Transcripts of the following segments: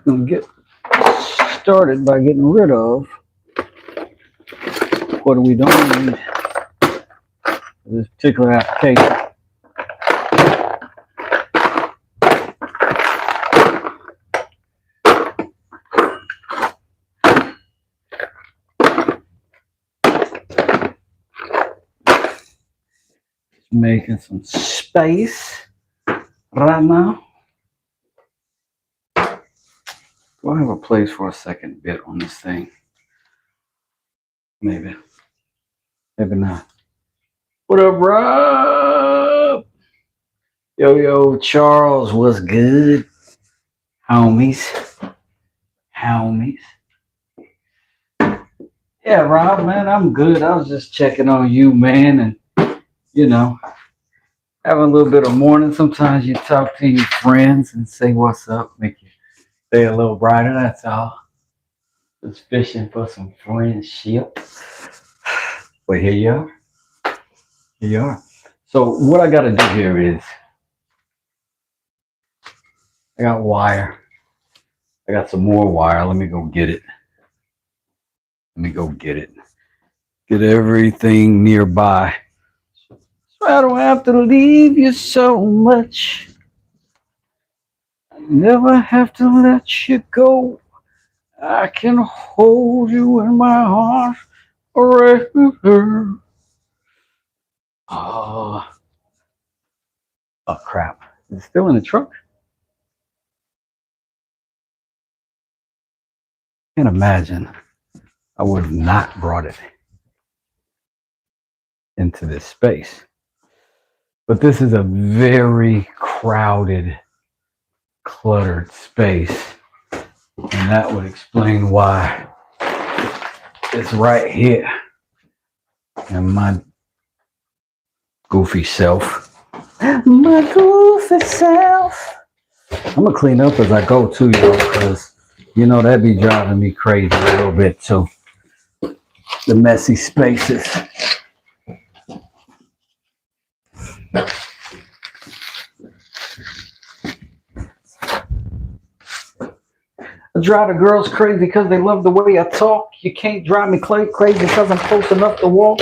Gonna get started by getting rid of what we don't need for this particular application. Making some space right now. Do I have a place for a second bit on this thing? Maybe. Maybe not. What up, Rob? Yo, Charles, what's good? Homies. Yeah, Rob, man, I'm good. I was just checking on you, man, and you know, having a little bit of morning. Sometimes you talk to your friends and say what's up, make you stay a little brighter, that's all. Just fishing for some friendship. But here you are. Here you are. So what I gotta do here is I got wire. I got some more wire. Let me go get it. Get everything nearby. So I don't have to leave you so much. I never have to let you go. I can hold you in my arms forever. Oh crap. Is it still in the truck? Can't imagine I would have not brought it into this space. But this is a very crowded, cluttered space. And that would explain why it's right here. And my goofy self. I'm gonna clean up as I go too, y'all, because you know that'd be driving me crazy a little bit too. The messy spaces. I drive the girls crazy because they love the way I talk. You can't drive me crazy because I'm close enough to walk.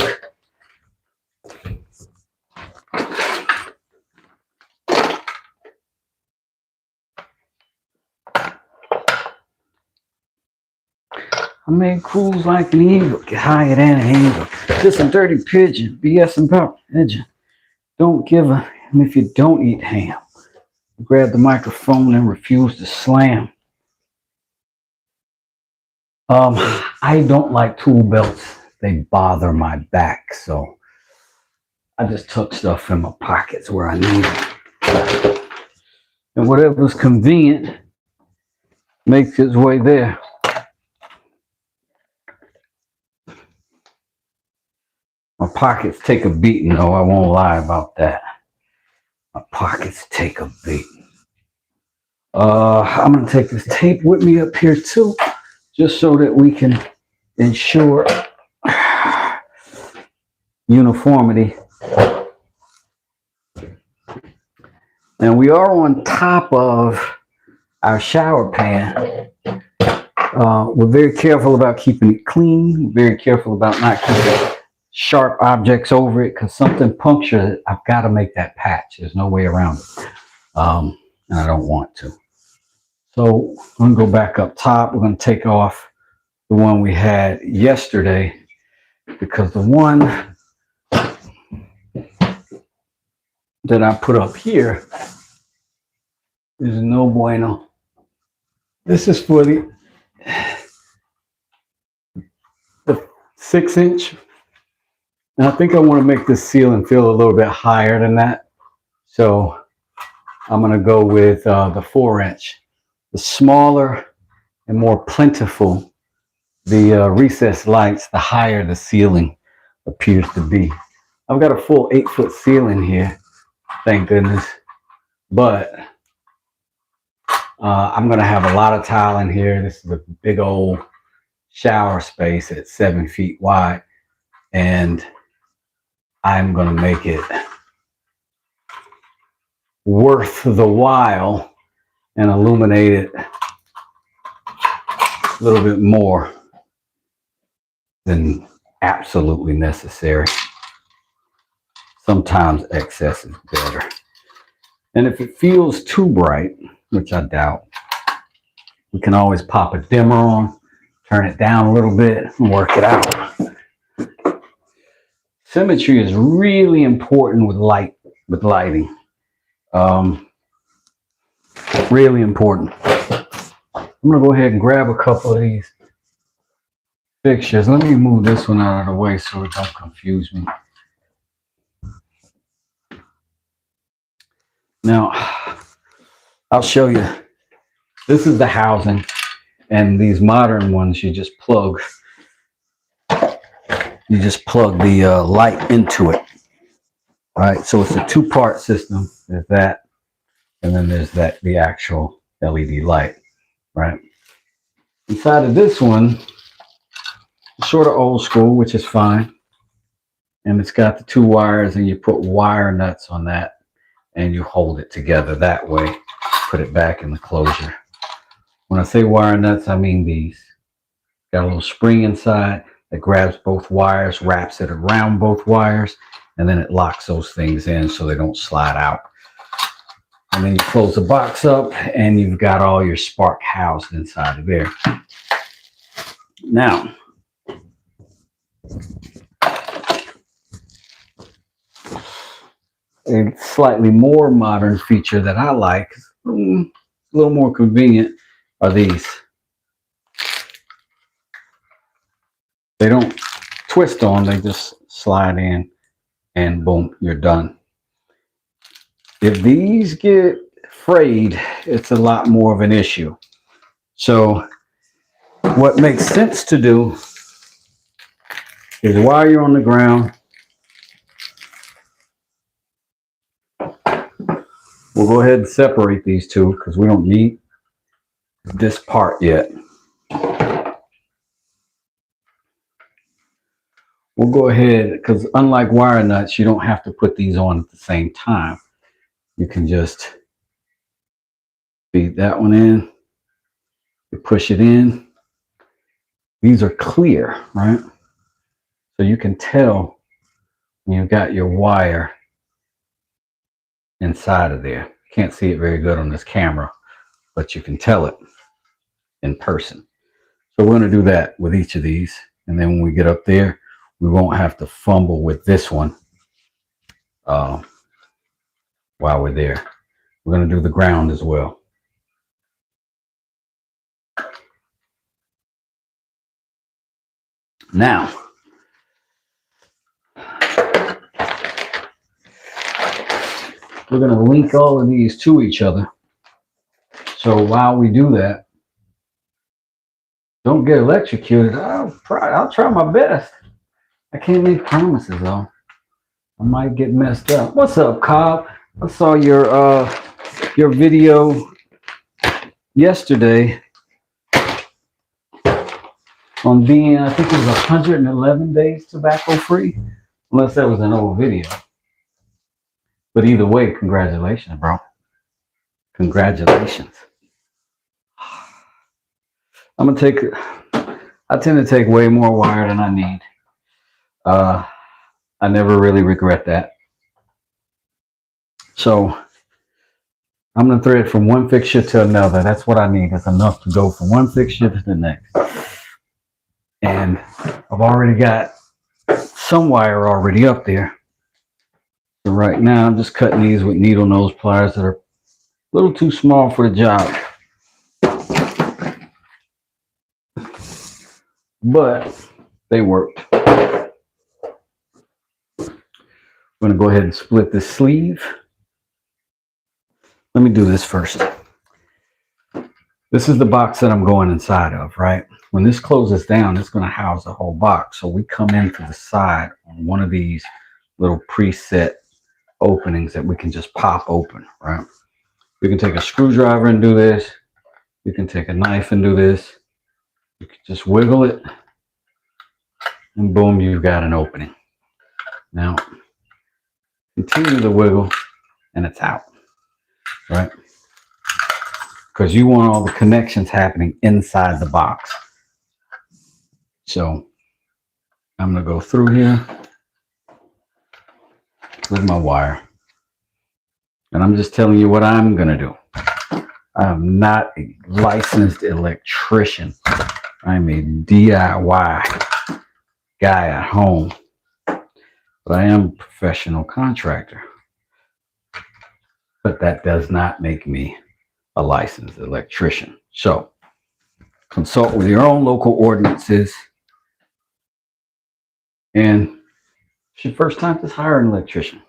I made cruise like an eagle, get higher than an eagle. Just a dirty pigeon, BS about pigeon. Don't give a if you don't eat ham. Grab the microphone and refuse to slam. I don't like tool belts. They bother my back, so I just tuck stuff in my pockets where I need it. And whatever's convenient makes its way there. My pockets take a beating, though. I won't lie about that. My pockets take a beating. I'm going to take this tape with me up here, too, just so that we can ensure uniformity. And we are on top of our shower pan. We're very careful about keeping it clean. Very careful about not keeping sharp objects over it, because something punctures it. I've got to make that patch. There's no way around it. And I don't want to. So I'm going to go back up top. We're going to take off the one we had yesterday, because the one that I put up here is no bueno. This is for the 6-inch. And I think I want to make this ceiling feel a little bit higher than that. So I'm going to go with the 4-inch. The smaller and more plentiful the recessed lights, the higher the ceiling appears to be. I've got a full 8-foot ceiling here, thank goodness. But I'm going to have a lot of tile in here. This is a big old shower space at 7 feet wide, and I'm going to make it worth the while and illuminate it a little bit more than absolutely necessary. Sometimes excess is better. And if it feels too bright, which I doubt, we can always pop a dimmer on, turn it down a little bit, and work it out. Symmetry is really important with lighting. Really important. I'm gonna go ahead and grab a couple of these fixtures. Let me move this one out of the way so it don't confuse me. Now, I'll show you. This is the housing, and these modern ones, you just plug the light into it, right? So it's a two-part system. There's that, and then there's the actual LED light, right? Inside of this one, sort of old school, which is fine, and it's got the two wires, and you put wire nuts on that, and you hold it together that way. Put it back in the closure. When I say wire nuts, I mean these. Got a little spring inside that grabs both wires, wraps it around both wires, and then it locks those things in so they don't slide out. And then you close the box up, and you've got all your spark housed inside of there. Now, a slightly more modern feature that I like, a little more convenient, are these. They don't twist on, they just slide in, and boom, you're done. If these get frayed, it's a lot more of an issue. So what makes sense to do is while you're on the ground, we'll go ahead and separate these two because we don't need this part yet. We'll go ahead, because unlike wire nuts, you don't have to put these on at the same time. You can just feed that one in, you push it in. These are clear, right? So you can tell when you've got your wire inside of there. Can't see it very good on this camera, but you can tell it in person. So we're going to do that with each of these, and then when we get up there, we won't have to fumble with this one while we're there. We're going to do the ground as well. Now, we're going to link all of these to each other. So while we do that, don't get electrocuted. I'll try my best. I can't make promises though. I might get messed up. What's up, Cobb? I saw your video yesterday on being, I think it was 111 days tobacco free, unless that was an old video. But either way, congratulations, bro. Congratulations. I tend to take way more wire than I need. I never really regret that. So I'm going to thread from one fixture to another. That's what I need. That's enough to go from one fixture to the next. And I've already got some wire already up there. So right now I'm just cutting these with needle nose pliers that are a little too small for the job. But they worked. I'm going to go ahead and split this sleeve. Let me do this first. This is the box that I'm going inside of, right? When this closes down, it's going to house the whole box. So we come in through the side on one of these little preset openings that we can just pop open, right? We can take a screwdriver and do this. You can take a knife and do this. You can just wiggle it, and boom, you've got an opening. Now, continue to wiggle, and it's out, right? Because you want all the connections happening inside the box. So I'm going to go through here with my wire. And I'm just telling you what I'm going to do. I'm not a licensed electrician. I'm a DIY guy at home. But I am a professional contractor. But that does not make me a licensed electrician. So consult with your own local ordinances. And if it's your first time, just hire an electrician.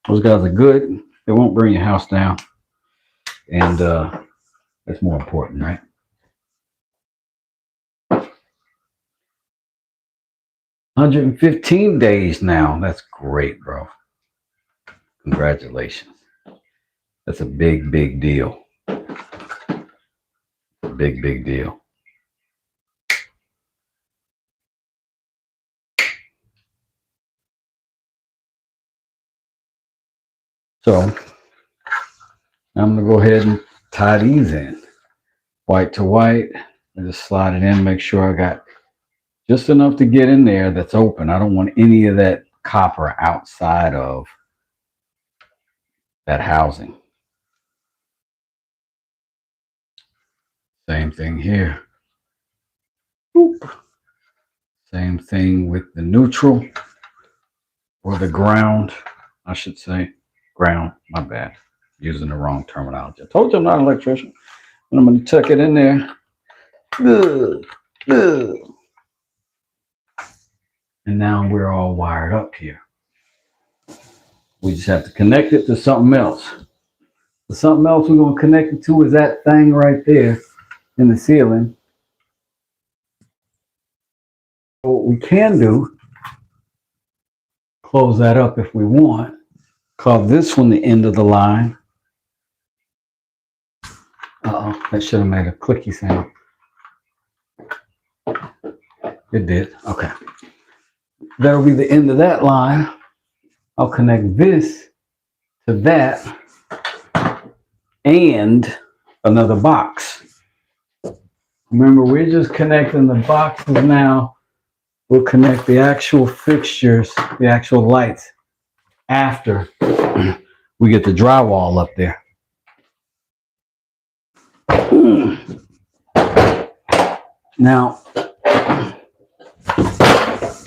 Those guys are good. They won't burn your house down. And that's more important, right? $115 days now. That's great, bro. Congratulations. That's a big, big deal. A big, big deal. So I'm going to go ahead and tie these in. White to white. And just slide it in. Make sure I got just enough to get in there that's open. I don't want any of that copper outside of that housing. Same thing here. Boop. Same thing with the neutral or the ground, I should say. Ground, my bad. Using the wrong terminology. I told you I'm not an electrician. And I'm going to tuck it in there. Good. Good. And now we're all wired up here. We just have to connect it to something else. The something else we're going to connect it to is that thing right there in the ceiling. So what we can do, close that up if we want. Call this one the end of the line. Uh-oh, that should have made a clicky sound. It did. Okay. That'll be the end of that line. I'll connect this to that and another box. Remember, we're just connecting the boxes now. We'll connect the actual fixtures, the actual lights, after we get the drywall up there. Now,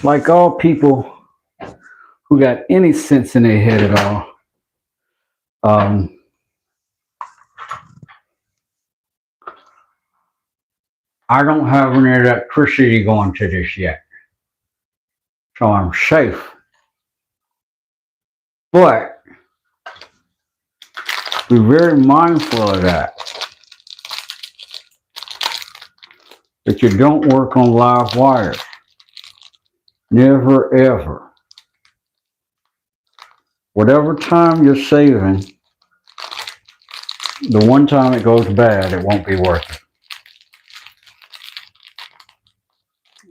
like all people who got any sense in their head at all, I don't have any electricity going to this yet, so I'm safe. But be very mindful of that you don't work on live wires. Never, ever. Whatever time you're saving, the one time it goes bad, it won't be worth it.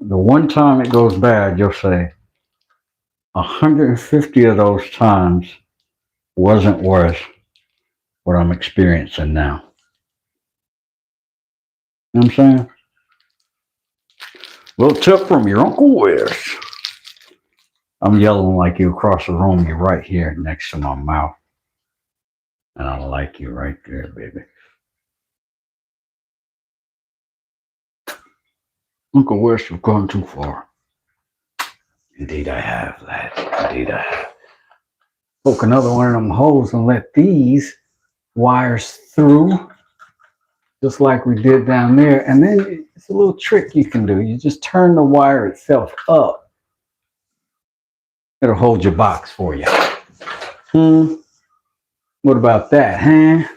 The one time it goes bad, you'll say, 150 of those times wasn't worth what I'm experiencing now. You know what I'm saying? Little tip from your Uncle Wes. I'm yelling like you across the room. You're right here next to my mouth. And I like you right there, baby. Uncle Wes, you've gone too far. Indeed I have, lad. Indeed I have. Poke another one of them holes and let these wires through, just like we did down there. And then it's a little trick you can do. You just turn the wire itself up. It'll hold your box for you. What about that, huh?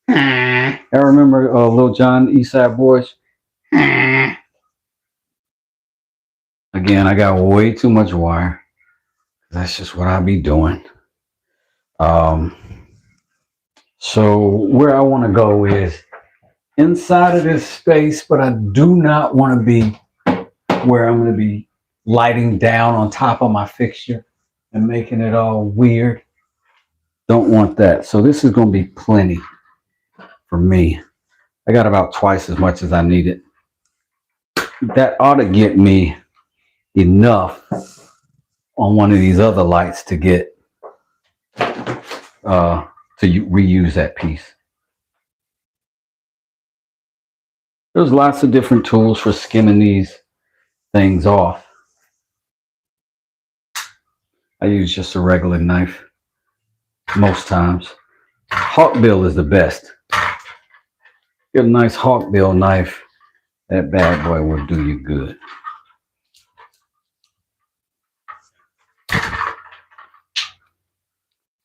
I remember Lil Jon, Eastside Boys. Again, I got way too much wire. That's just what I be doing. So where I want to go is inside of this space, but I do not want to be where I'm going to be lighting down on top of my fixture and making it all weird. Don't want that. So this is going to be plenty for me. I got about twice as much as I needed. That ought to get me enough on one of these other lights to get to reuse that piece. There's lots of different tools for skimming these things off. I use just a regular knife most times. Hawkbill is the best. Get a nice hawkbill knife. That bad boy will do you good.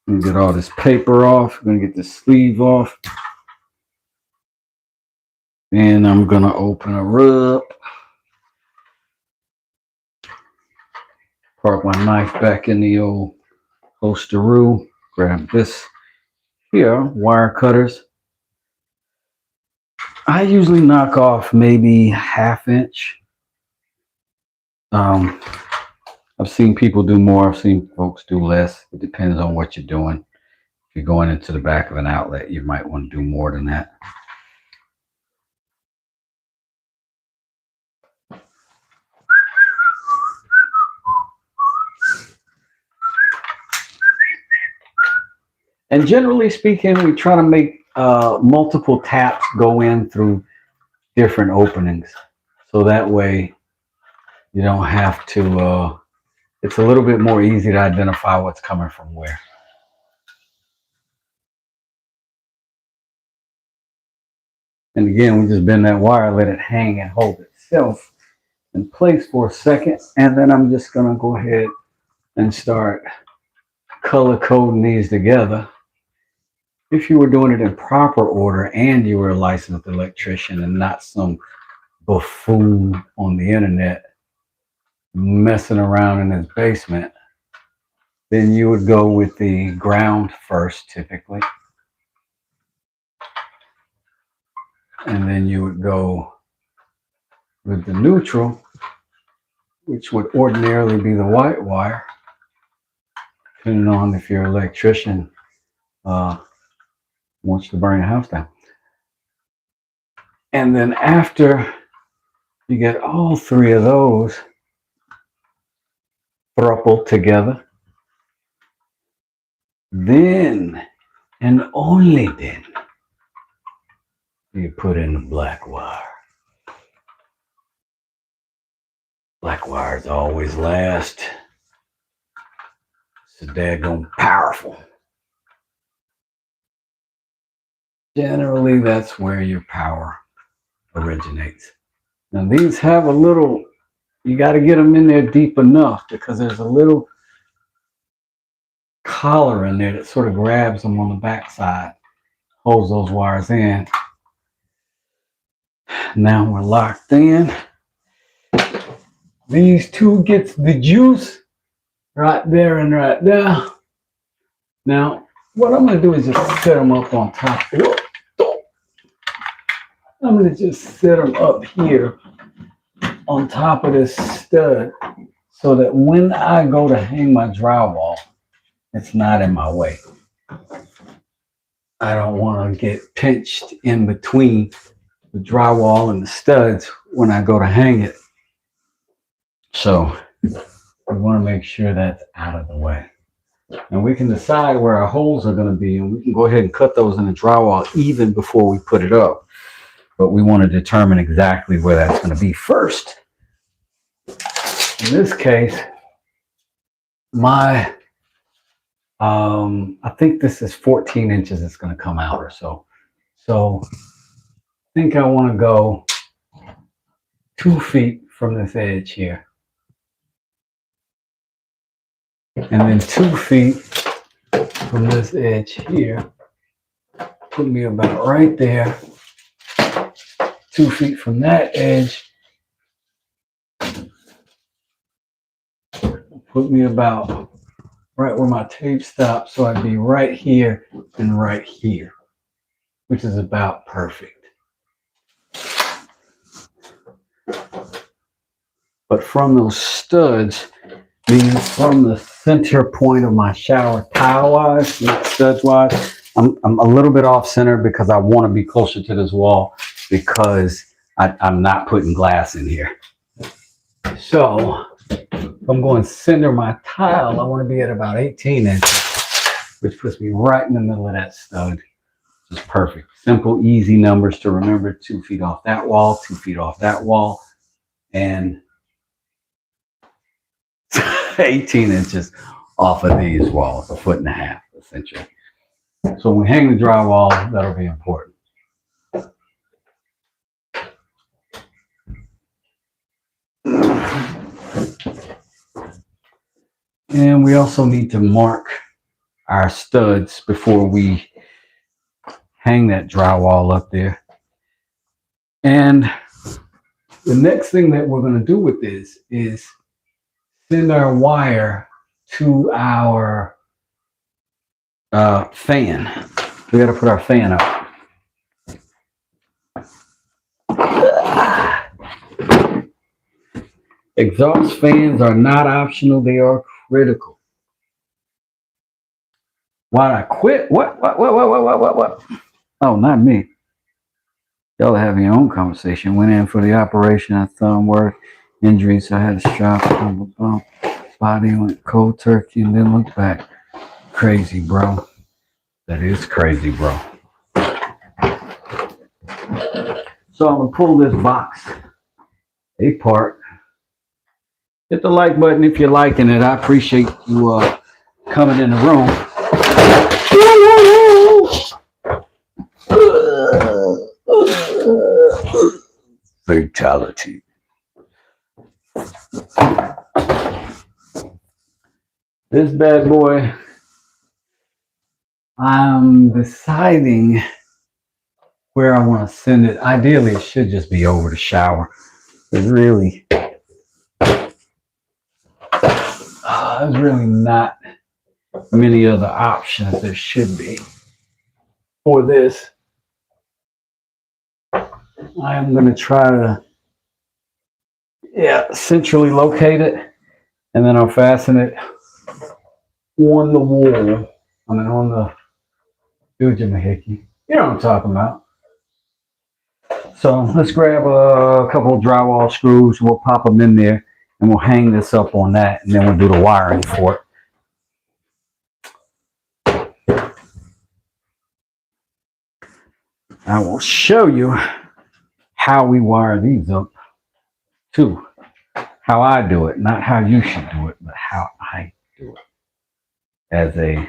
I'm gonna get all this paper off. I'm gonna get the sleeve off. And I'm gonna open her up. Park my knife back in the old holsteroo. Grab this here, wire cutters. I usually knock off maybe 1/2 inch. I've seen people do more. I've seen folks do less. It depends on what you're doing. If you're going into the back of an outlet, you might want to do more than that. And generally speaking, we try to make multiple taps go in through different openings. So that way you don't have to, it's a little bit more easy to identify what's coming from where. And again, we just bend that wire, let it hang and hold itself in place for a second. And then I'm just going to go ahead and start color coding these together. If you were doing it in proper order and you were a licensed electrician and not some buffoon on the internet messing around in his basement, then you would go with the ground first typically. And then you would go with the neutral, which would ordinarily be the white wire, depending on if your electrician wants to burn your house down. And then after you get all three of those thrupled together, then and only then you put in the black wire. Black wires always last. It's daggone powerful. Generally, that's where your power originates. Now these have a little, you got to get them in there deep enough because there's a little collar in there that sort of grabs them on the backside, holds those wires in. Now we're locked in. These two gets the juice right there and right there. Now, what I'm going to do is just set them up on top. I'm going to just set them up here on top of this stud so that when I go to hang my drywall, it's not in my way. I don't want to get pinched in between the drywall and the studs when I go to hang it. So we want to make sure that's out of the way. And we can decide where our holes are going to be, and we can go ahead and cut those in the drywall even before we put it up. But we want to determine exactly where that's going to be first. In this case, my, I think this is 14 inches it's going to come out or so. So I think I want to go 2 feet from this edge here. And then 2 feet from this edge here. Put me about right there. 2 feet from that edge. Put me about right where my tape stops, so I'd be right here and right here, which is about perfect. but from those studs, meaning from the center point of my shower tile wise, not studs wise, I'm a little bit off center because I want to be closer to this wall because I'm not putting glass in here. So if I'm going to center my tile, I want to be at about 18 inches, which puts me right in the middle of that stud. Just perfect. Simple, easy numbers to remember. 2 feet off that wall, 2 feet off that wall, and 18 inches off of these walls, 1.5 feet, essentially. So when we hang the drywall, that'll be important. And we also need to mark our studs before we hang that drywall up there. And the next thing that we're going to do with this is send our wire to our fan. We got to put our fan up. Exhaust fans are not optional, they are critical. Why'd I quit? What? Oh, not me. Y'all are having your own conversation. Went in for the operation. I thumb work injuries. I had a strap, body went cold turkey, and then looked back. Crazy, bro. That is crazy, bro. So I'm gonna pull this box apart. Hit the like button if you're liking it. I appreciate you coming in the room. Fatality. This bad boy, I'm deciding where I want to send it. Ideally, it should just be over the shower. There's really not many other options there should be for this. I am going to try to centrally locate it, and then I'll fasten it on the wall. I mean, on the doohickey. You know what I'm talking about. So let's grab a couple of drywall screws. We'll pop them in there, and we'll hang this up on that, and then we'll do the wiring for it. I will show you how we wire these up too. How I do it, not how you should do it, but how I do it. As a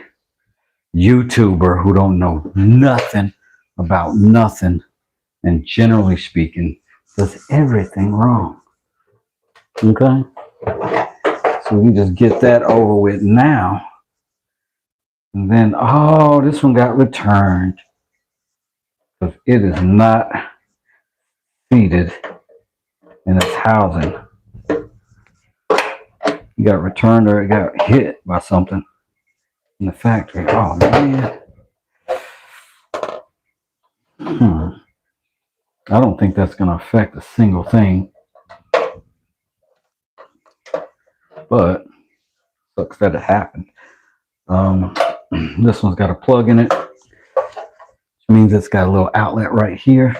YouTuber who don't know nothing about nothing, and generally speaking, does everything wrong. Okay? So we just get that over with now. And then, oh, this one got returned. Because it is not seated in its housing. It got returned or it got hit by something in the factory. Oh, man. I don't think that's going to affect a single thing. But sucks that it happened. This one's got a plug in it, which means it's got a little outlet right here,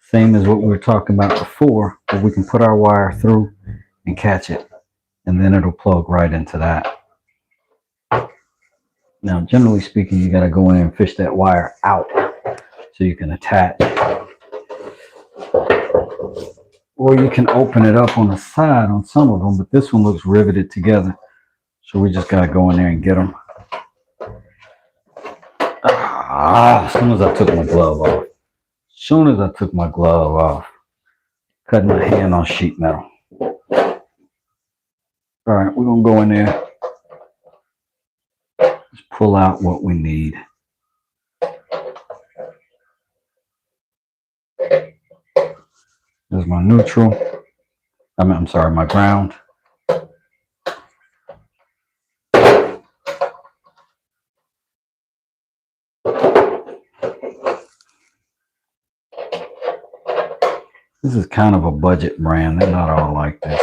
same as what we were talking about before, but we can put our wire through and catch it, and then it'll plug right into that. Now, generally speaking, you got to go in and fish that wire out so you can attach, or you can open it up on the side on some of them, but this one looks riveted together, so we just got to go in there and get them. As soon as I took my glove off. Cutting my hand on sheet metal. All right, we're going to go in there. Just pull out what we need. There's my neutral. I'm sorry, my ground. This is kind of a budget brand. They're not all like this.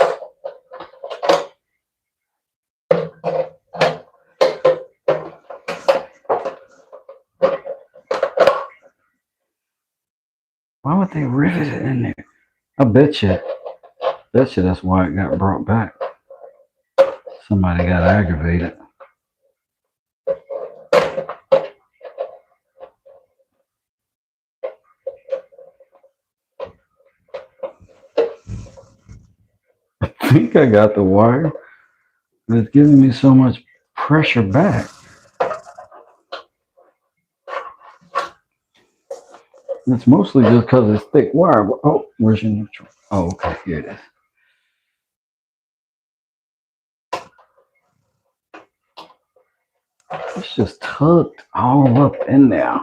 Why would they rivet it in there? I bet you that's why it got brought back. Somebody got aggravated. I think I got the wire, but it's giving me so much pressure back. It's mostly just because it's thick wire. Oh, where's your neutral? Oh, okay, here it is. It's just tucked all up in there.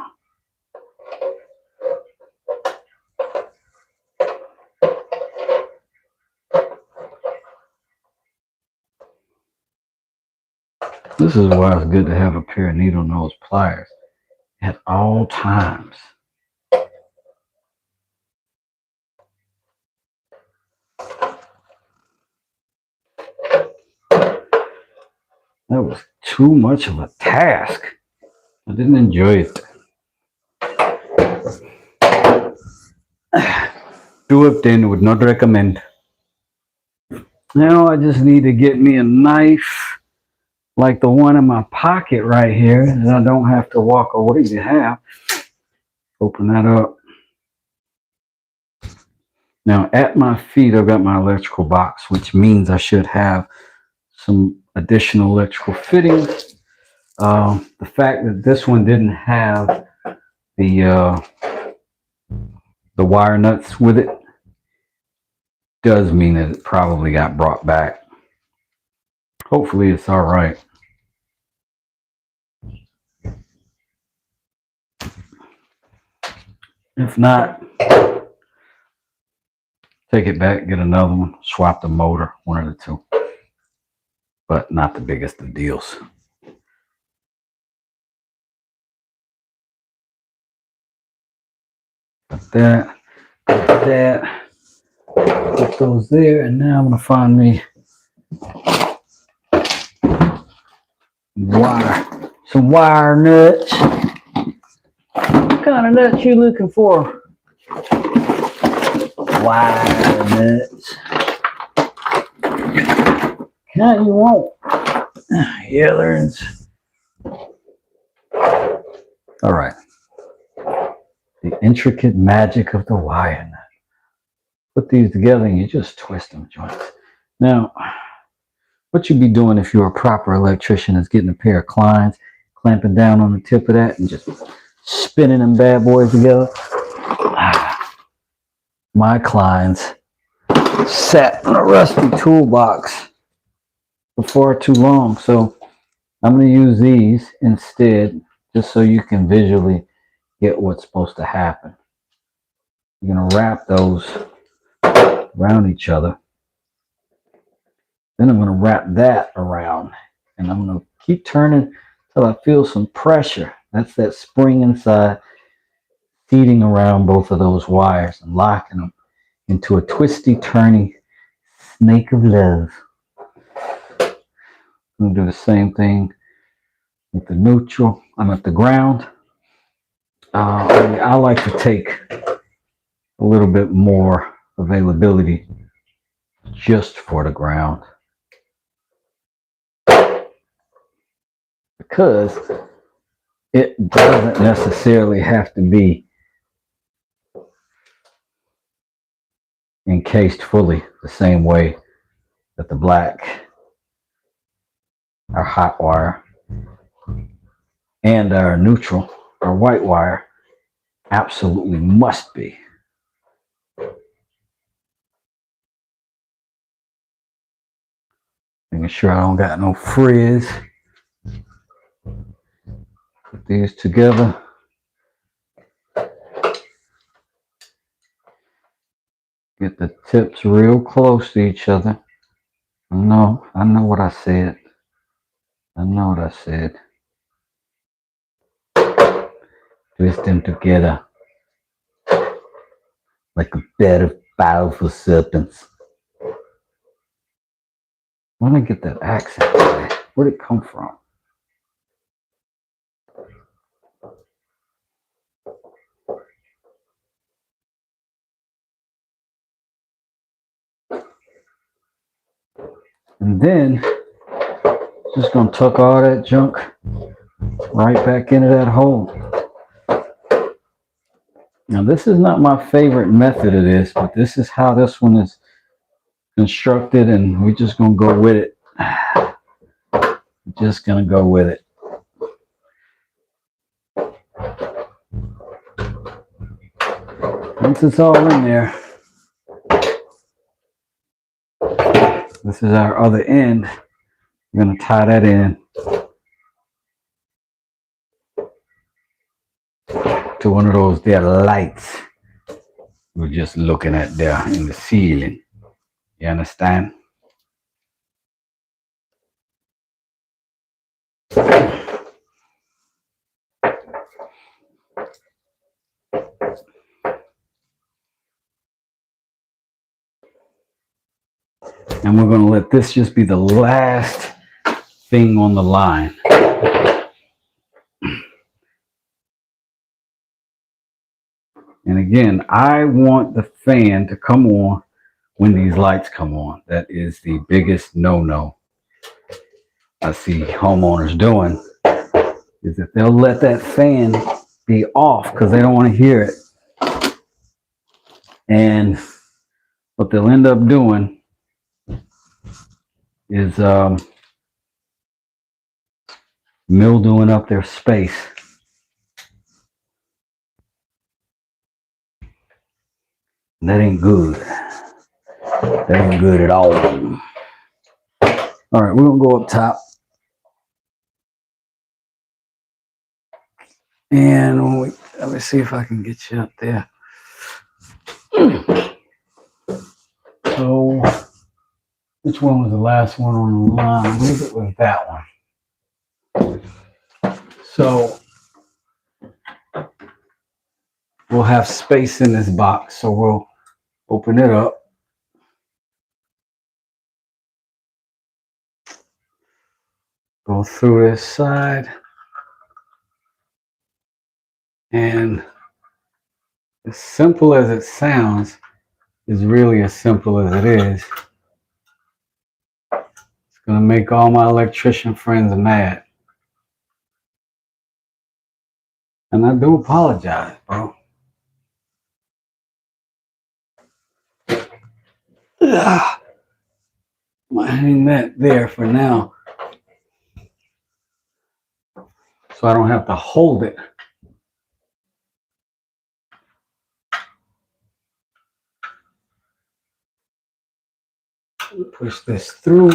This is why it's good to have a pair of needle nose pliers at all times. That was too much of a task. I didn't enjoy it. Do it then, would not recommend. Now I just need to get me a knife like the one in my pocket right here that I don't have to walk away to have. Open that up. Now at my feet I've got my electrical box, which means I should have some additional electrical fittings. The fact that this one didn't have the wire nuts with it does mean that it probably got brought back. Hopefully it's all right. If not, take it back, get another one, swap the motor, one of the two. But not the biggest of deals. Got that, got that. Put those there, and now I'm gonna find me wire, some wire nuts. What kind of nuts you looking for? Wire nuts. Kind you want? Yellerns. All right. The intricate magic of the wire nut. Put these together and you just twist them joints. Now, what you'd be doing if you're a proper electrician is getting a pair of Kleins, clamping down on the tip of that and just spinning them bad boys together. My Kleins sat in a rusty toolbox for far too long, so I'm going to use these instead, just so you can visually get what's supposed to happen. You're going to wrap those around each other. Then I'm going to wrap that around, and I'm going to keep turning until I feel some pressure. That's that spring inside feeding around both of those wires and locking them into a twisty, turny snake of love. I'm going to do the same thing with the neutral. I'm at the ground. I like to take a little bit more availability just for the ground, because it doesn't necessarily have to be encased fully the same way that the black, our hot wire, and our neutral, our white wire, absolutely must be. Making sure I don't got no frizz. Put these together. Get the tips real close to each other. I know what I said. I know what I said. Twist them together like a bed of powerful serpents. Where did I get that accent today? Where'd it come from? And then just gonna tuck all that junk right back into that hole. Now this is not my favorite method of this, but this is how this one is constructed, and we're just gonna go with it. Just gonna go with it. Once it's all in there, this is our other end. We're gonna tie that in to one of those there lights we're just looking at there in the ceiling. You understand? And we're going to let this just be the last thing on the line. And again, I want the fan to come on when these lights come on. That is the biggest no-no I see homeowners doing, is that they'll let that fan be off because they don't want to hear it. And what they'll end up doing is mildewing up their space. And that ain't good. That ain't good at all. All right, we're gonna go up top. And when we, let me see if I can get you up there. So, which one was the last one on the line? I believe it was that one. So, we'll have space in this box, so we'll open it up. Go through this side. And as simple as it sounds, is really as simple as it is. It's gonna make all my electrician friends mad. And I do apologize, bro. I'm gonna hang that there for now, so I don't have to hold it. Push this through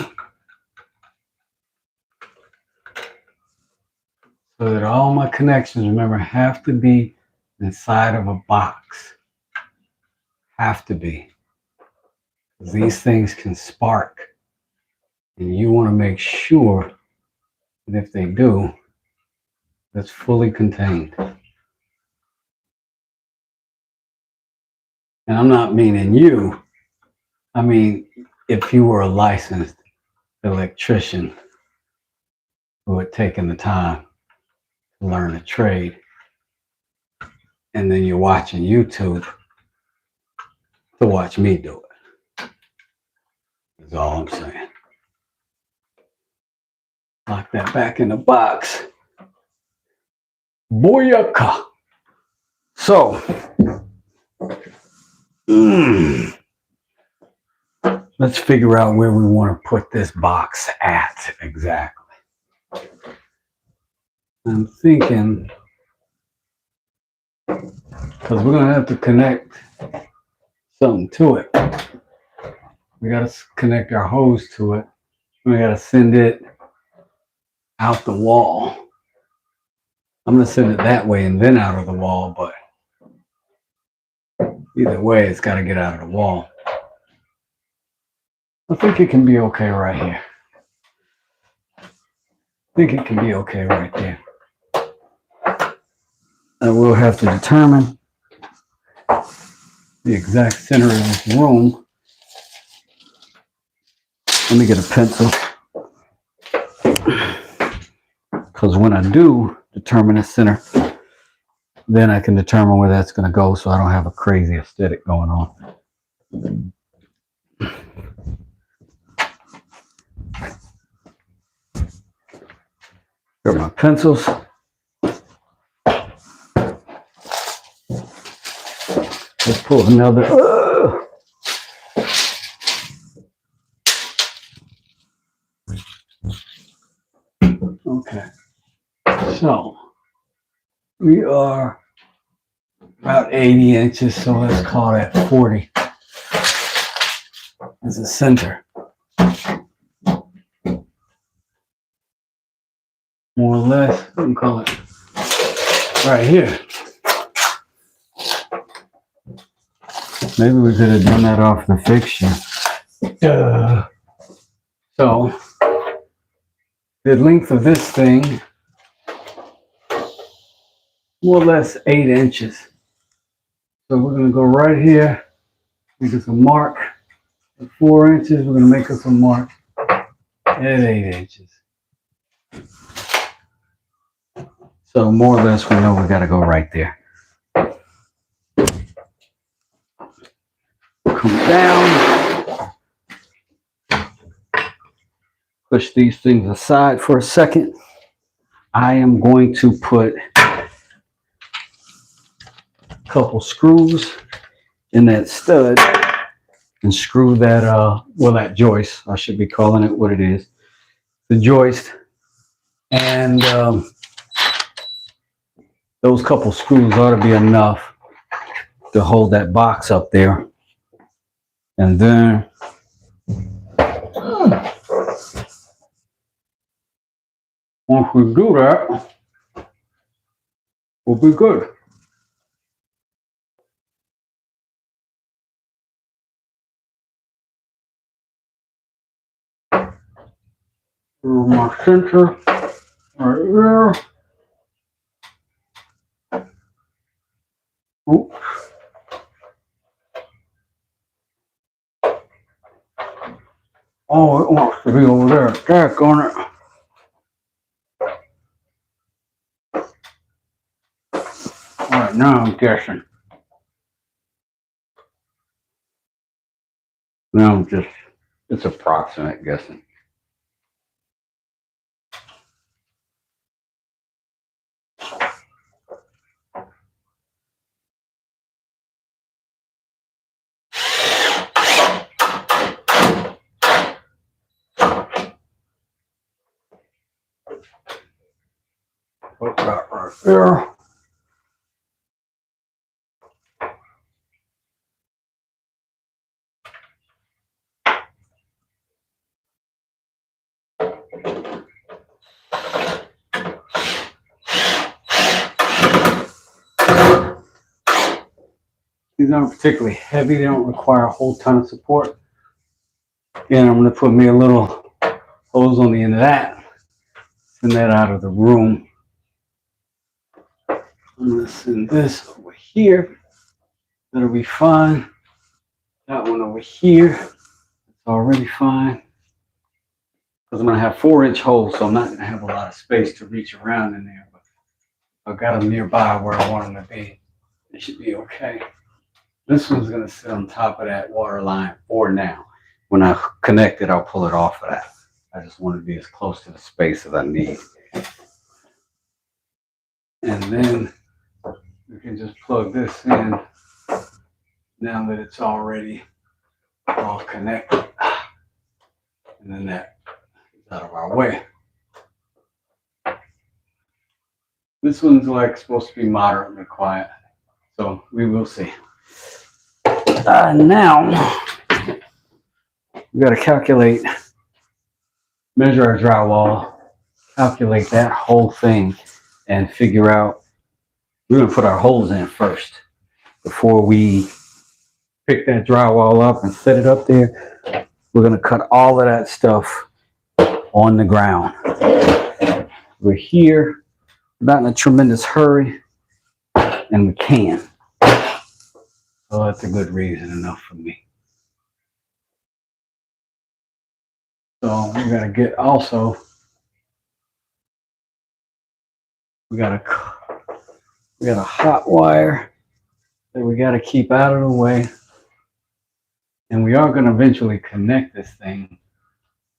so that all my connections, remember, have to be inside of a box. Have to be. These things can spark, and you want to make sure that if they do, that's fully contained. And I'm not meaning you. I mean, if you were a licensed electrician who had taken the time to learn a trade, and then you're watching YouTube to watch me do it. That's all I'm saying. Lock that back in the box. Booyaka. So, let's figure out where we want to put this box at exactly. I'm thinking, because we're going to have to connect something to it. We got to connect our hose to it. We got to send it out the wall. I'm going to send it that way and then out of the wall, but either way, it's got to get out of the wall. I think it can be okay right here. I think it can be okay right there. And we'll have to determine the exact center of this room. Let me get a pencil. Because when I do determine the center, then I can determine where that's going to go so I don't have a crazy aesthetic going on. Grab my pencils. Let's pull another. Okay. So we are about 80 inches, so let's call that 40 as a center. More or less, we can call it right here. Maybe we could have done that off the fixture. So the length of this thing, more or less 8 inches. So we're going to go right here, make us a mark at 4 inches. We're going to make us a mark at 8 inches. So more or less we know we got to go right there. Come down. Push these things aside for a second. I am going to put a couple screws in that stud and screw that, well, that joist. I should be calling it what it is. The joist. And those couple screws ought to be enough to hold that box up there. And then once we do that, we'll be good. Through my center right there. Oops. Oh, it wants to be over there. Tack on it. All right, now I'm guessing. Now I'm just, it's approximate guessing. Put that right there. These aren't particularly heavy. They don't require a whole ton of support. Again, I'm going to put me a little hose on the end of that. Send that out of the room. I'm going to send this over here. That'll be fine. That one over here. It's already fine. Because I'm going to have 4-inch holes, so I'm not going to have a lot of space to reach around in there. But I've got them nearby where I want them to be. It should be okay. This one's going to sit on top of that water line for now. When I connect it, I'll pull it off of that. I just want to be as close to the space as I need. And then we can just plug this in now that it's already all connected. And then that is out of our way. This one's like supposed to be moderately quiet. So we will see. Now we got to calculate, measure our drywall, calculate that whole thing, and figure out, we're going to put our holes in first before we pick that drywall up and set it up there. We're going to cut all of that stuff on the ground. We're here, not in a tremendous hurry, and we can. So that's a good reason enough for me. So we got to get also, we got a hot wire that we got to keep out of the way. And we are going to eventually connect this thing,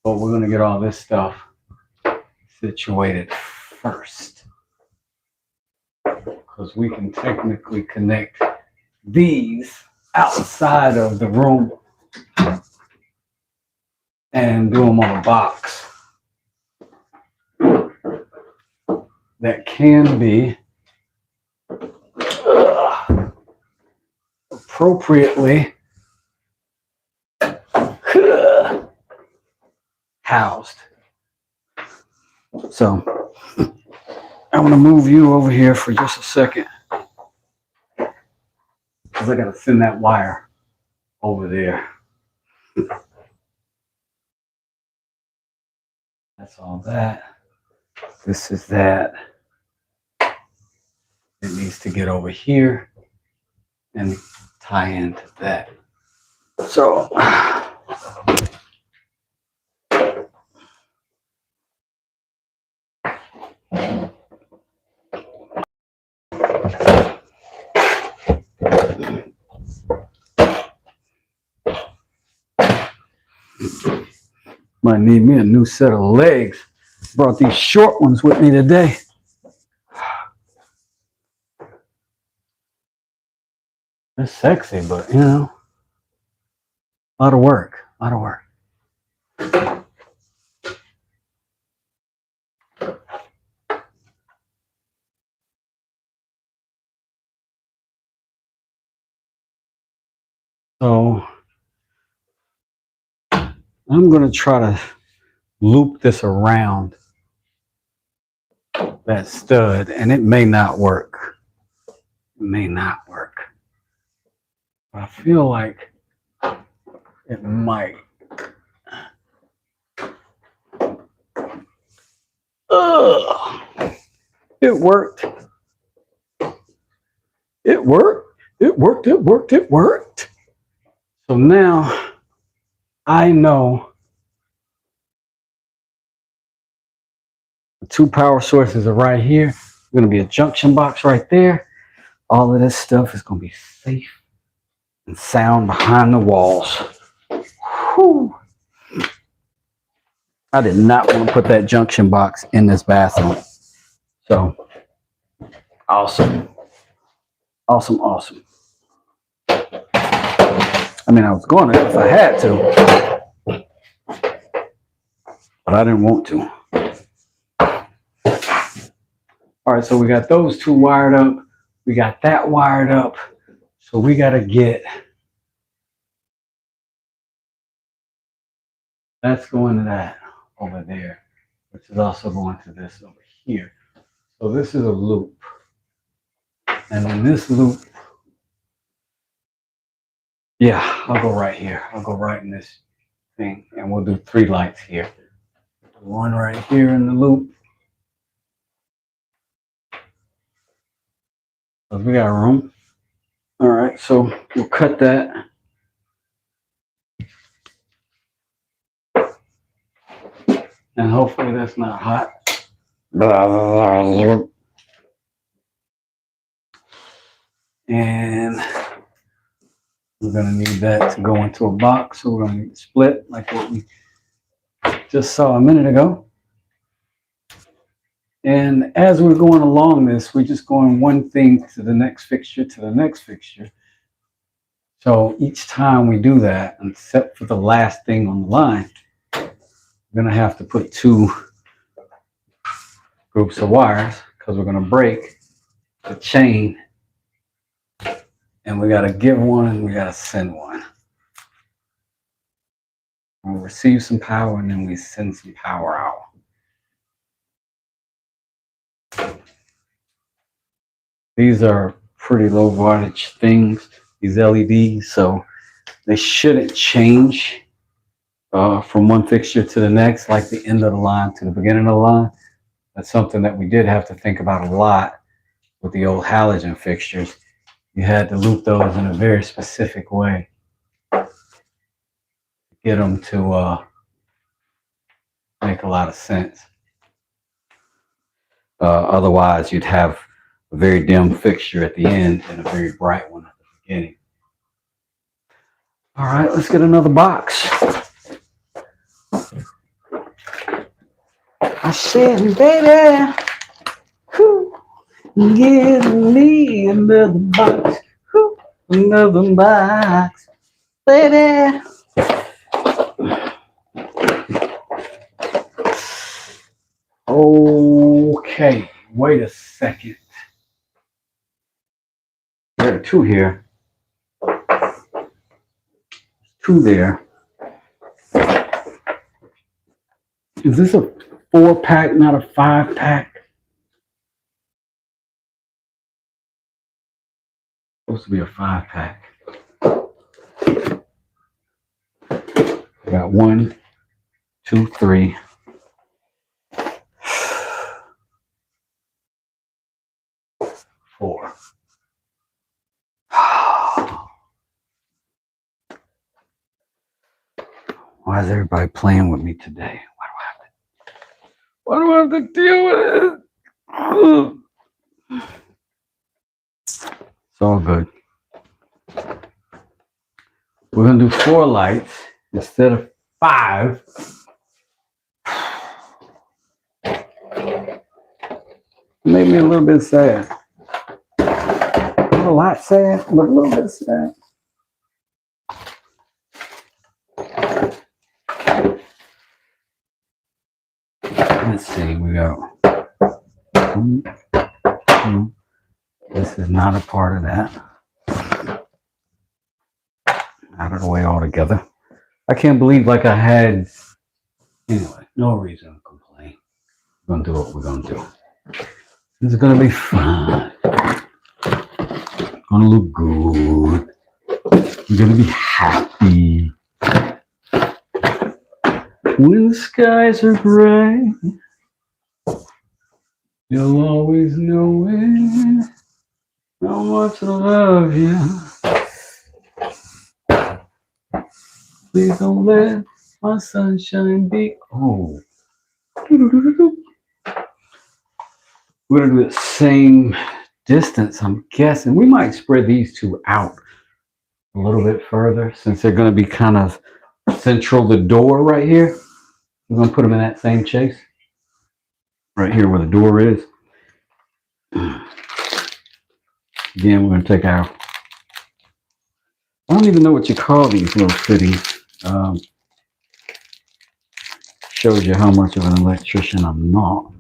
but we're going to get all this stuff situated first, because we can technically connect these outside of the room and do them on a box that can be appropriately housed. So I'm going to move you over here for just a second, because I got to send that wire over there. That's all that. This is that. It needs to get over here and tie into that. So might need me a new set of legs. Brought these short ones with me today. They're sexy, but you know, a lot of work. A lot of work. So I'm going to try to loop this around that stud, and it may not work. It may not work. But I feel like it might. Ugh. It worked. It worked. It worked. It worked. It worked. So now I know the two power sources are right here. There's going to be a junction box right there. All of this stuff is going to be safe and sound behind the walls. Whew. I did not want to put that junction box in this bathroom. So, awesome. Awesome, awesome. I mean, I was going to if I had to, but I didn't want to. All right, so we got those two wired up. We got that wired up. So we got to get, that's going to that over there, which is also going to this over here. So this is a loop. And in this loop, yeah, I'll go right here. I'll go right in this thing, and we'll do 3 lights here. One right here in the loop. So we got room. All right, so we'll cut that. And hopefully that's not hot. And we're going to need that to go into a box. So we're going to need to split like what we just saw a minute ago. And as we're going along this, we're just going one thing to the next fixture, to the next fixture. So each time we do that, except for the last thing on the line, we're going to have to put 2 groups of wires, because we're going to break the chain. And we got to give one and we got to send one. We'll receive some power and then we send some power out. These are pretty low voltage things, these LEDs, so they shouldn't change from one fixture to the next, like the end of the line to the beginning of the line. That's something that we did have to think about a lot with the old halogen fixtures. You had to loop those in a very specific way to get them to make a lot of sense. Otherwise, you'd have a very dim fixture at the end and a very bright one at the beginning. All right, let's get another box. I said, baby, Give me another box. Another box. Baby. Okay. Wait a second. There are two here. Two there. Is this a 4-pack, not a 5-pack? Supposed to be a 5-pack. I got 1, 2, 3. 4. Why is everybody playing with me today? Why do I have to deal with it? It's all good. We're going to do 4 lights instead of 5. Made me a little bit sad. Not a lot sad, but a little bit sad. Let's see, we got 1, 2. This is not a part of that. Out of the way altogether. I can't believe like I had. Anyway, no reason to complain. We're gonna do what we're gonna do. It's gonna be fun. Gonna look good. We're gonna be happy. When the skies are gray, you'll always know it. How much I love you. Please don't let my sunshine be. Oh. We're gonna do the same distance, I'm guessing. We might spread these two out a little bit further since they're gonna be kind of central the door right here. We're gonna put them in that same chase. Right here where the door is. Again, we're gonna take our, I don't even know what you call these little fittings. Shows you how much of an electrician I'm not.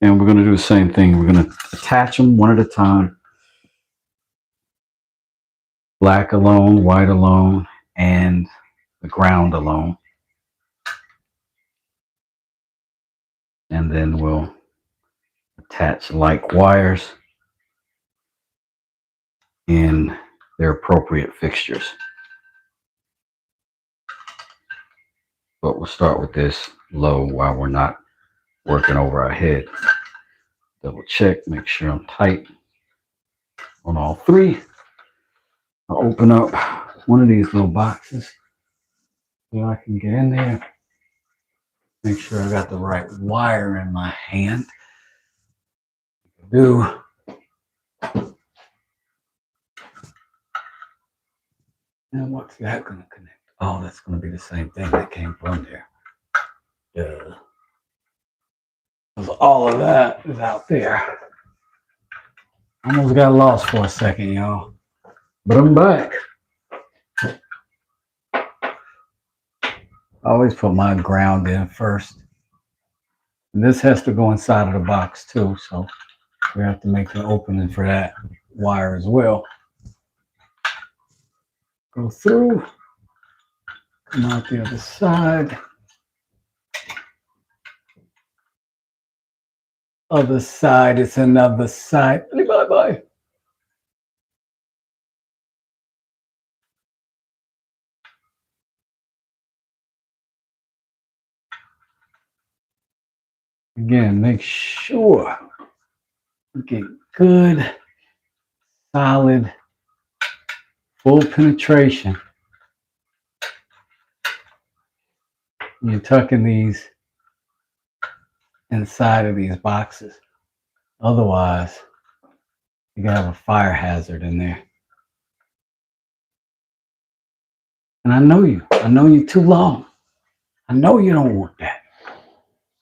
And we're going to do the same thing. We're going to attach them one at a time. Black alone, white alone, and the ground alone. And then we'll attach like wires in their appropriate fixtures. But we'll start with this low while we're not working over our head. Double check, make sure I'm tight on all 3. I'll open up one of these little boxes so I can get in there. Make sure I got the right wire in my hand. Do. And what's that going to connect? Oh, that's going to be the same thing that came from there. Yeah. All of that is out there. Almost got lost for a second, y'all. But I'm back. I always put my ground in first. And this has to go inside of the box too, so we have to make an opening for that wire as well. Go through, come out the other side. Other side, it's another side. Bye-bye. Again, make sure you get good, solid, full penetration. You're tucking these inside of these boxes. Otherwise, you can have a fire hazard in there. And I know you too long. I know you don't want that.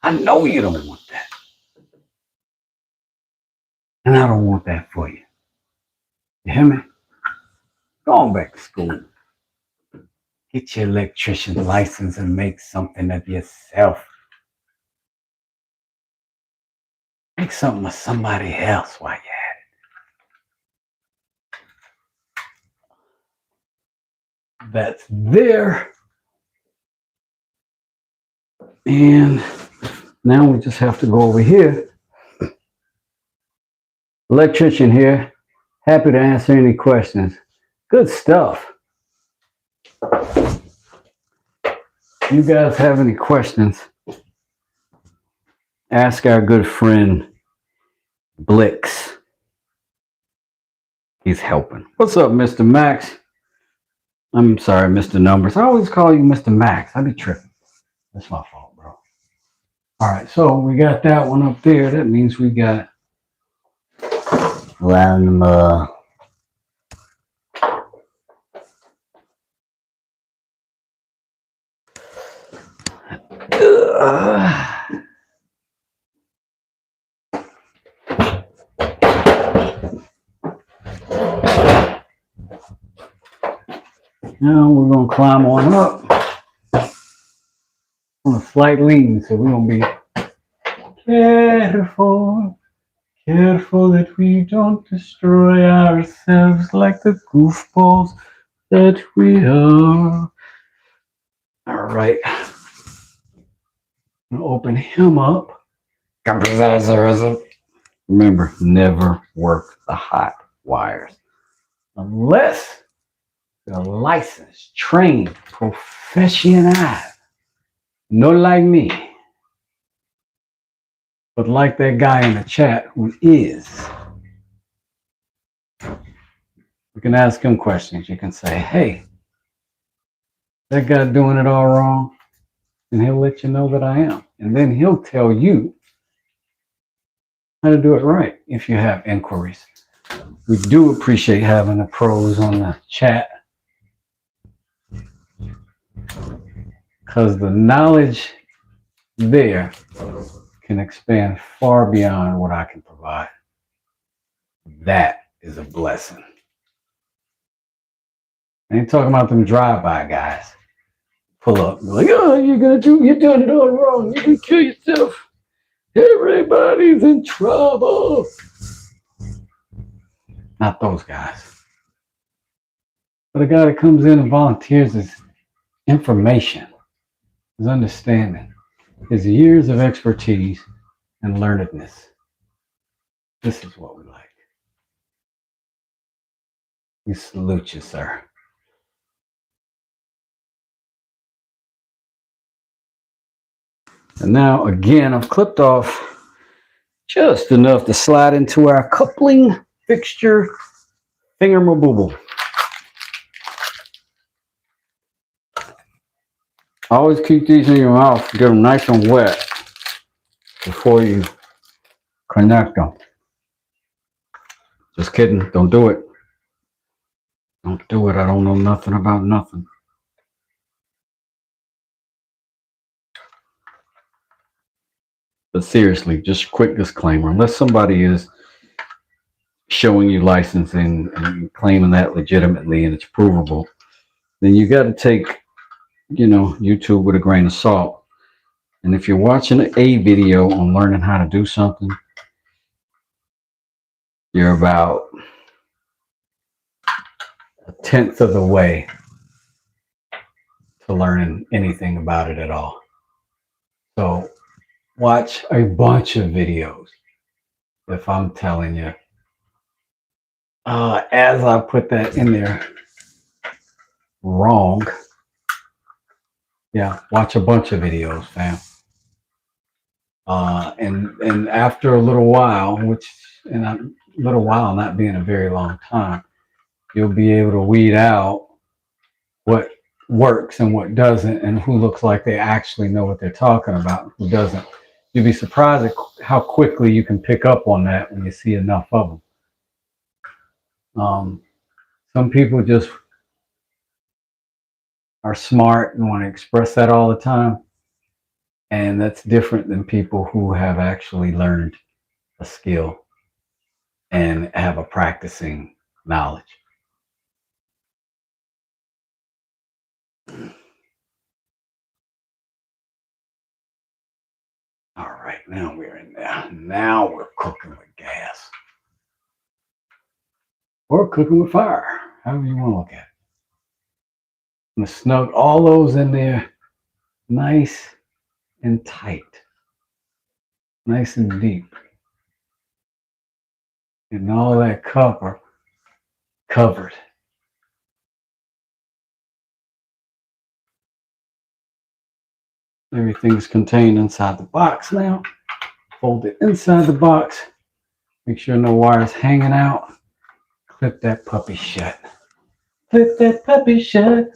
I know you don't want that. And I don't want that for you. You hear me? Go on back to school. Get your electrician's license and make something of yourself. Make something of somebody else while you're at it. That's there. And now we just have to go over here. Electrician here. Happy to answer any questions. Good stuff. You guys have any questions? Ask our good friend Blix. He's helping. What's up, Mr. Max? I'm sorry, Mr. Numbers. I always call you Mr. Max. I be tripping. That's my fault, bro. All right, so we got that one up there. That means we got one more. Now we're going to climb on up on a slight lean, so we're going to be careful that we don't destroy ourselves like the goofballs that we are. All right. I'm going to open him up. Remember, never work the hot wires unless you're a licensed, trained professional. Not like me, but like that guy in the chat who is. You can ask him questions. You can say, hey, that guy doing it all wrong. And he'll let you know that I am. And then he'll tell you how to do it right if you have inquiries. We do appreciate having the pros on the chat, because the knowledge there can expand far beyond what I can provide. That is a blessing. I ain't talking about them drive-by guys. Pull up, like, oh, you're doing it all wrong. You can kill yourself. Everybody's in trouble. Not those guys. But a guy that comes in and volunteers his information, his understanding, his years of expertise and learnedness. This is what we like. We salute you, sir. And now, again, I've clipped off just enough to slide into our coupling fixture thingamabooble. Always keep these in your mouth, get them nice and wet before you connect them. Just kidding, don't do it. Don't do it, I don't know nothing about nothing. But seriously, just a quick disclaimer, unless somebody is showing you licensing and claiming that legitimately and it's provable, then you got to take, YouTube with a grain of salt. And if you're watching a video on learning how to do something, you're about 1/10 of the way to learning anything about it at all. So watch a bunch of videos if I'm telling you. As I put that in there wrong. Yeah, watch a bunch of videos, fam. And after a little while, not being a very long time, you'll be able to weed out what works and what doesn't, and who looks like they actually know what they're talking about and who doesn't. You'd be surprised at how quickly you can pick up on that when you see enough of them. Some people just are smart and want to express that all the time. And that's different than people who have actually learned a skill. and have a practicing knowledge. All right, now we're in there. Now we're cooking with gas. Or cooking with fire, however you want to look at it. I'm gonna snug all those in there nice and tight, nice and deep. And all that copper covered. Everything's contained inside the box now. Fold it inside the box. Make sure no wires hanging out. Clip that puppy shut. Clip that puppy shut.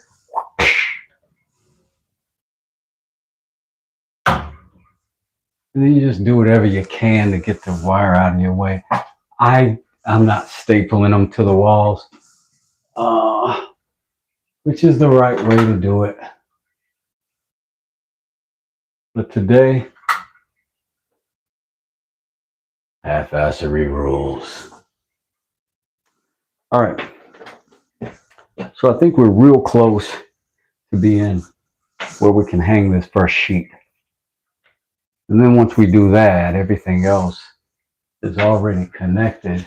And then you just do whatever you can to get the wire out of your way. I'm not stapling them to the walls, which is the right way to do it. But today, half-assery rules. All right. So I think we're real close to being where we can hang this first sheet. And then once we do that, everything else is already connected.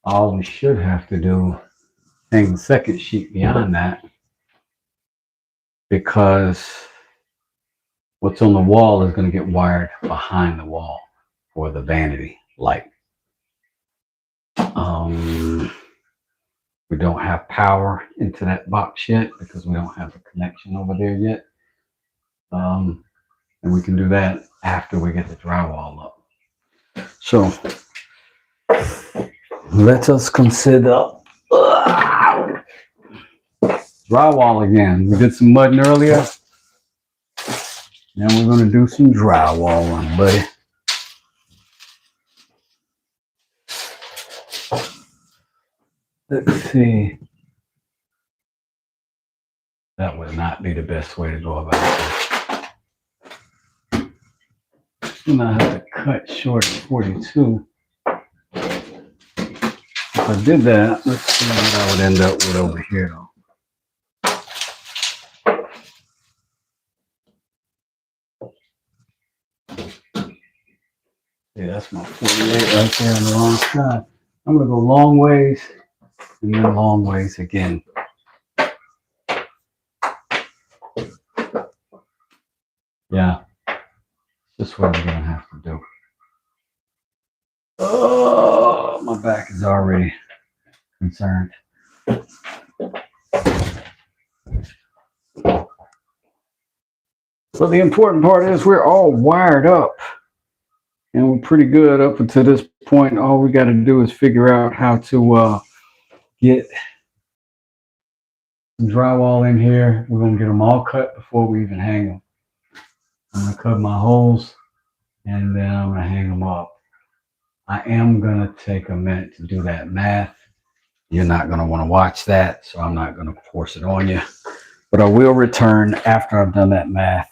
All we should have to do, hang the second sheet beyond that, because what's on the wall is going to get wired behind the wall for the vanity light. We don't have power into that box yet because we don't have a connection over there yet. And we can do that after we get the drywall up. So let us consider drywall again. We did some mudding earlier. Now we're going to do some drywalling, buddy. Let's see. That would not be the best way to go about this. I'm going to have to cut short at 42. If I did that, let's see what I would end up with over here, though. Yeah, that's my 48 right there on the wrong side. I'm going to go long ways and then long ways again. Yeah, that's what I'm going to have to do. Oh, my back is already concerned. But the important part is we're all wired up. And we're pretty good up until this point. All we got to do is figure out how to get some drywall in here. We're going to get them all cut before we even hang them. I'm going to cut my holes and then I'm going to hang them up. I am going to take a minute to do that math. You're not going to want to watch that, so I'm not going to force it on you. But I will return after I've done that math.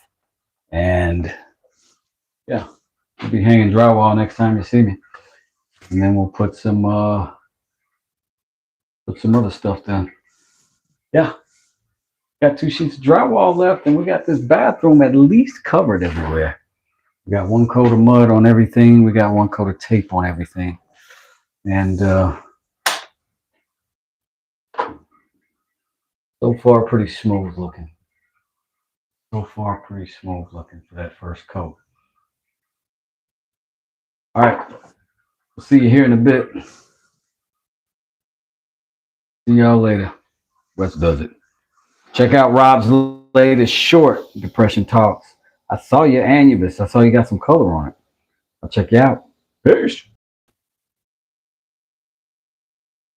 And yeah. We'll be hanging drywall next time you see me, and then we'll put some other stuff down. Yeah, got 2 sheets of drywall left, and we got this bathroom at least covered everywhere. We got 1 coat of mud on everything. We got 1 coat of tape on everything, and so far pretty smooth looking. So far pretty smooth looking for that first coat. All right, we'll see you here in a bit. See y'all later. Wes does it. Check out Rob's latest short, Depression Talks. I saw your Anubis. I saw you got some color on it. I'll check you out. Peace.